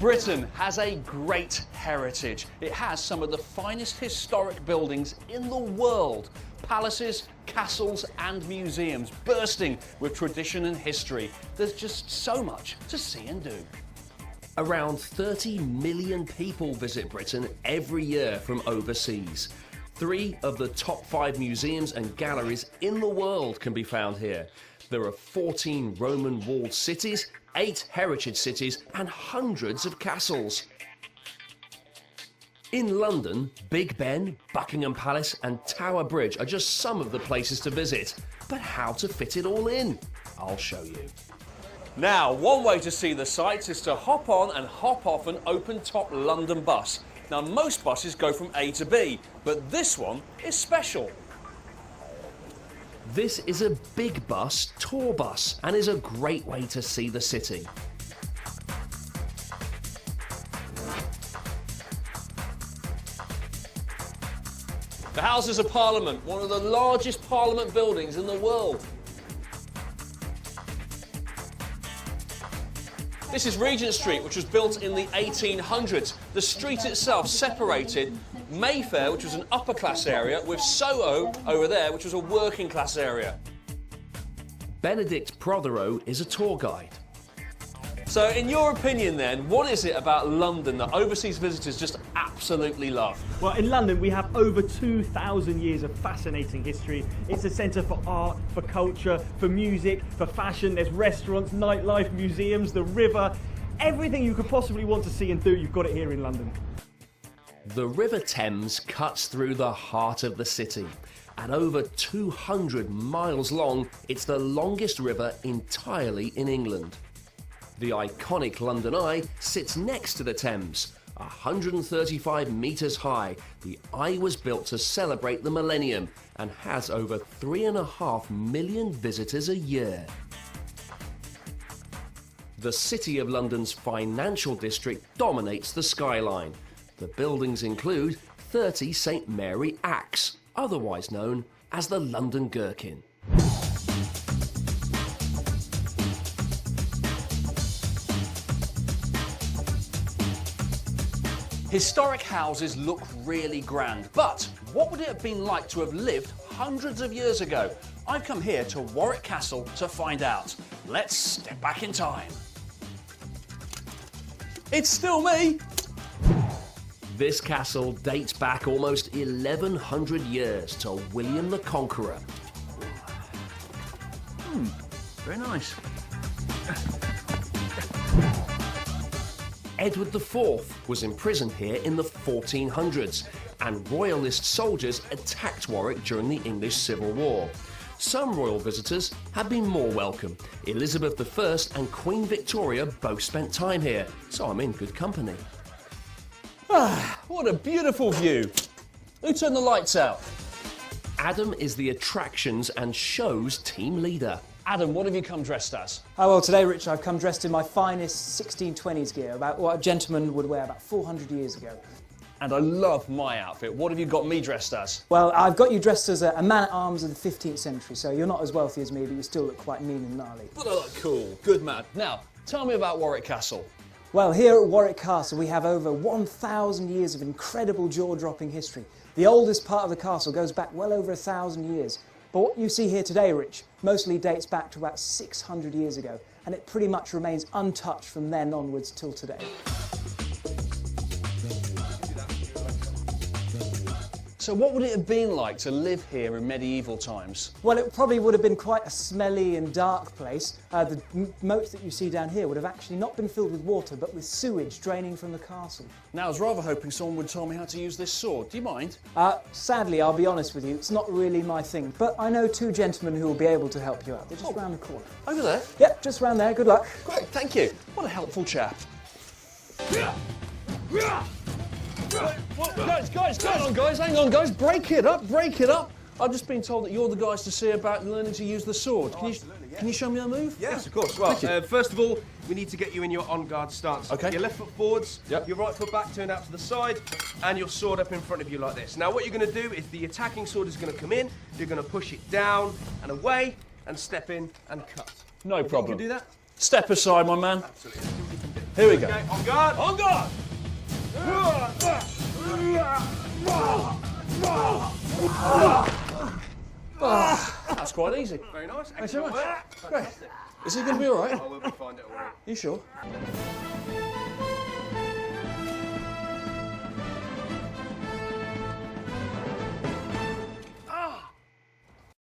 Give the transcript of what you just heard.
Britain has a great heritage. It has some of the finest historic buildings in the world. Palaces, castles and museums bursting with tradition and history. There's just so much to see and do. Around 30 million people visit Britain every year from overseas. 3 of the top 5 museums and galleries in the world can be found here. There are 14 Roman walled cities, 8 heritage cities and hundreds of castles. In London, Big Ben, Buckingham Palace and Tower Bridge are just some of the places to visit. But how to fit it all in? I'll show you. Now, one way to see the sights is to hop on and hop off an open-top London bus. Now, most buses go from A to B, but this one is special. This is a big bus, tour bus, and is a great way to see the city. The Houses of Parliament, one of the largest Parliament buildings in the world. This is Regent Street, which was built in the 1800s. The street itself separated Mayfair, which was an upper-class area, with Soho over there, which was a working-class area. Benedict Prothero is a tour guide. So, in your opinion then, what is it about London that overseas visitors just absolutely love? Well, in London we have over 2,000 years of fascinating history. It's a centre for art, for culture, for music, for fashion. There's restaurants, nightlife, museums, the river. Everything you could possibly want to see and do, you've got it here in London. The River Thames cuts through the heart of the city. At over 200 miles long, it's the longest river entirely in England. The iconic London Eye sits next to the Thames. 135 metres high, the Eye was built to celebrate the millennium and has over 3.5 million visitors a year. The City of London's financial district dominates the skyline. The buildings include 30 St Mary Axe, otherwise known as the London Gherkin. Historic houses look really grand, but what would it have been like to have lived hundreds of years ago? I've come here to Warwick Castle to find out. Let's step back in time. It's still me! This castle dates back almost 1,100 years to William the Conqueror. Very nice. Edward IV was imprisoned here in the 1400s, and royalist soldiers attacked Warwick during the English Civil War. Some royal visitors have been more welcome. Elizabeth I and Queen Victoria both spent time here, so I'm in good company. Ah, what a beautiful view. Who turned the lights out? Adam is the attractions and shows team leader. Adam, what have you come dressed as? Oh, well, today, Richard, I've come dressed in my finest 1620s gear, about what a gentleman would wear about 400 years ago. And I love my outfit. What have you got me dressed as? Well, I've got you dressed as a man-at-arms of the 15th century, so you're not as wealthy as me, but you still look quite mean and gnarly. But I look cool. Good man. Now, tell me about Warwick Castle. Well, here at Warwick Castle, we have over 1,000 years of incredible jaw-dropping history. The oldest part of the castle goes back well over 1,000 years. But what you see here today, Rich, mostly dates back to about 600 years ago, and it pretty much remains untouched from then onwards till today. So what would it have been like to live here in medieval times? Well, it probably would have been quite a smelly and dark place. The moat that you see down here would have actually not been filled with water, but with sewage draining from the castle. Now, I was rather hoping someone would tell me how to use this sword. Do you mind? Sadly, I'll be honest with you, it's not really my thing, but I know 2 gentlemen who will be able to help you out. They're just round the corner. Over there? Yep, just round there. Good luck. Great, thank you. What a helpful chap. Hang on, guys, break it up. I've just been told that you're the guys to see about learning to use the sword. Can you show me a move? Yes, of course. Well, first of all, we need to get you in your on-guard stance. Okay. Your left foot forwards, Yep. your right foot back turned out to the side, and your sword up in front of you like this. Now, what you're going to do is the attacking sword is going to come in, you're going to push it down and away, and step in and cut. No problem. You can do that? Step aside, my man. Absolutely. Here we go. Okay, on guard. On guard! That's quite easy. Very nice. Thanks so Excellent much. work. Fantastic. Is he going to be all right? I will be fine, don't worry. You sure?